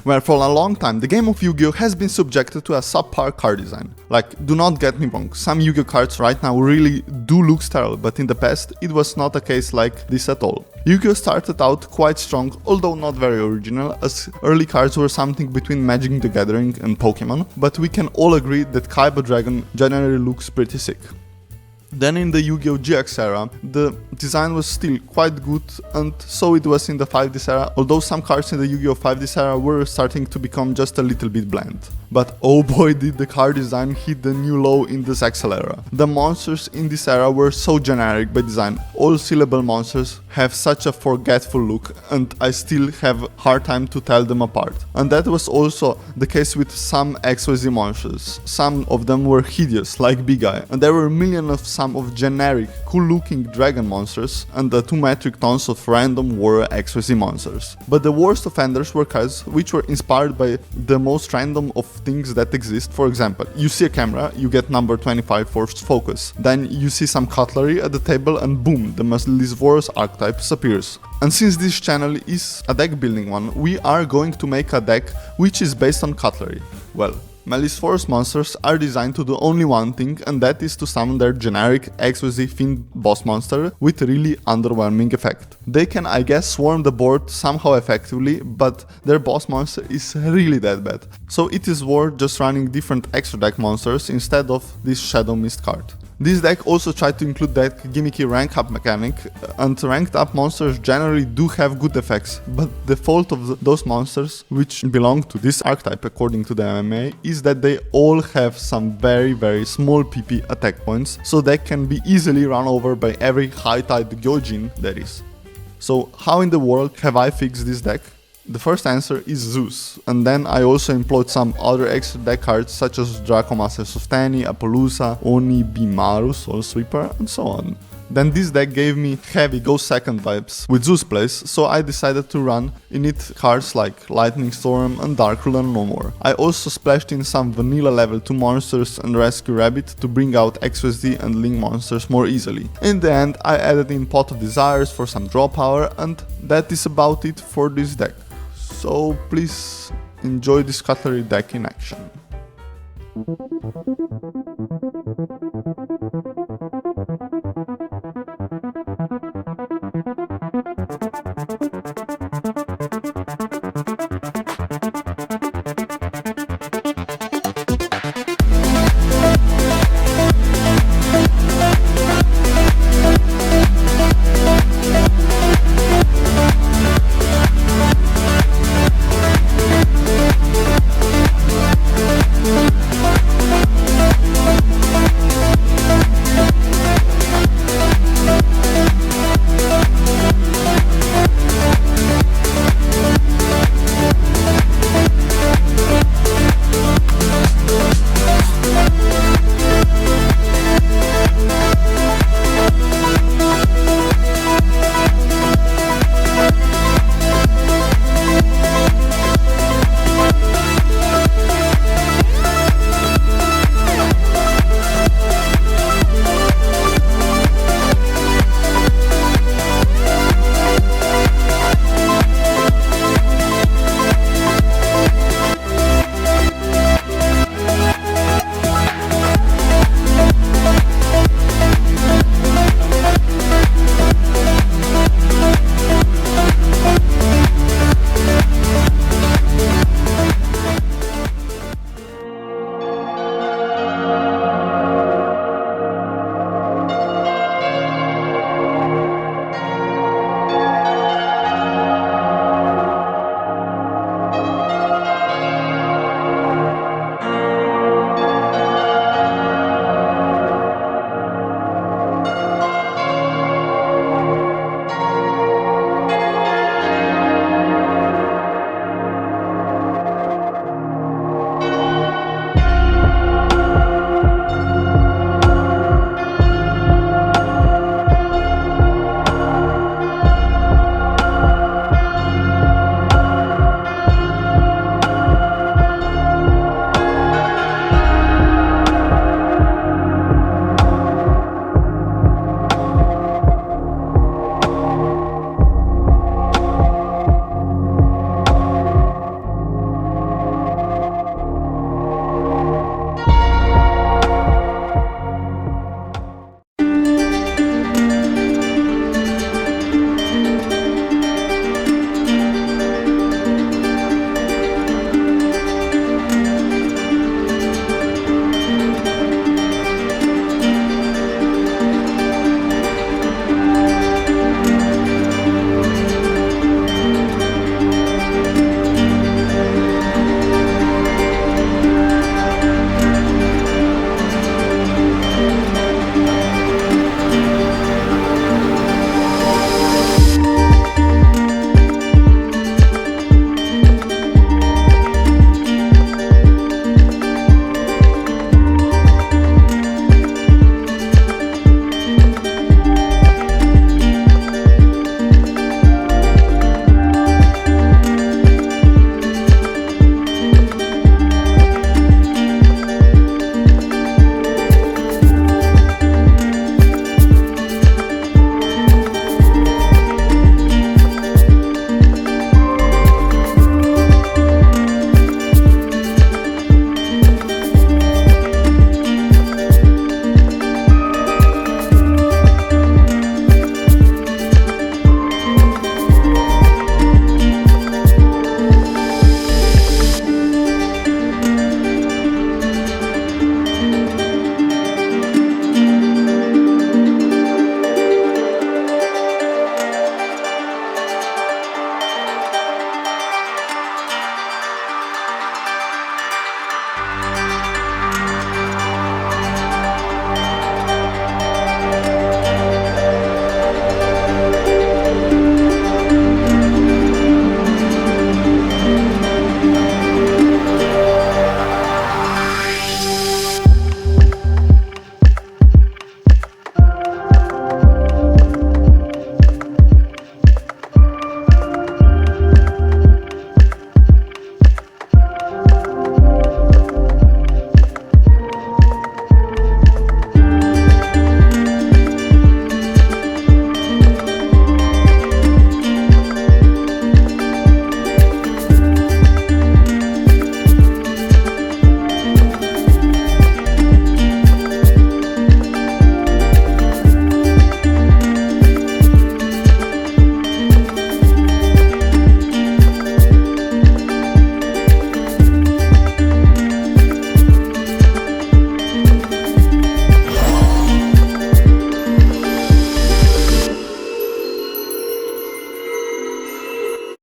where for a long time the game of Yu-Gi-Oh has been subjected to a subpar card design. Like, do not get me wrong, some Yu-Gi-Oh cards right now really do look sterile, but in the past it was not a case like this at all. Yu-Gi-Oh started out quite strong, although not very original, as early cards were something between Magic the Gathering and Pokemon, but we can all agree that Kaiba Dragon generally looks pretty sick. Then in the Yu-Gi-Oh! GX era, the design was still quite good, and so it was in the 5Ds era, although some cards in the Yu-Gi-Oh! 5Ds era were starting to become just a little bit bland. But oh boy did the card design hit the new low in the ZEXAL era. The monsters in this era were so generic by design, all syllable monsters have such a forgetful look, and I still have a hard time to tell them apart. And that was also the case with some XYZ monsters. Some of them were hideous, like Big Eye, and there were millions of some of generic, cool-looking dragon monsters and the 2 metric tons of random war XYZ monsters. But the worst offenders were cards which were inspired by the most random of things that exist. For example, you see a camera, you get number 25 for focus. Then you see some cutlery at the table and boom, the Malicevorous archetype appears. And since this channel is a deck building one, we are going to make a deck which is based on cutlery. Well, Malicevorous monsters are designed to do only one thing, and that is to summon their generic XYZ Fiend boss monster with really underwhelming effect. They can, I guess, swarm the board somehow effectively, but their boss monster is really that bad. So it is worth just running different extra deck monsters instead of this Shadow Mist card. This deck also tried to include that gimmicky rank up mechanic, and ranked up monsters generally do have good effects, but the fault of those monsters, which belong to this archetype according to the MMA, is that they all have some very small PP attack points, so they can be easily run over by every high-tide Gyojin there is. So how in the world have I fixed this deck? The first answer is Zeus, and then I also employed some other extra deck cards such as Draco Master Sosteni, Appaloosa, Oni, Bimaru, Soul Sweeper, and so on. Then this deck gave me heavy Go Second vibes with Zeus plays, so I decided to run in it cards like Lightning Storm and Dark Ruler no more. I also splashed in some vanilla level 2 monsters and Rescue Rabbit to bring out XYZ and Link monsters more easily. In the end, I added in Pot of Desires for some draw power, and that is about it for this deck. So please enjoy this cutlery deck in action.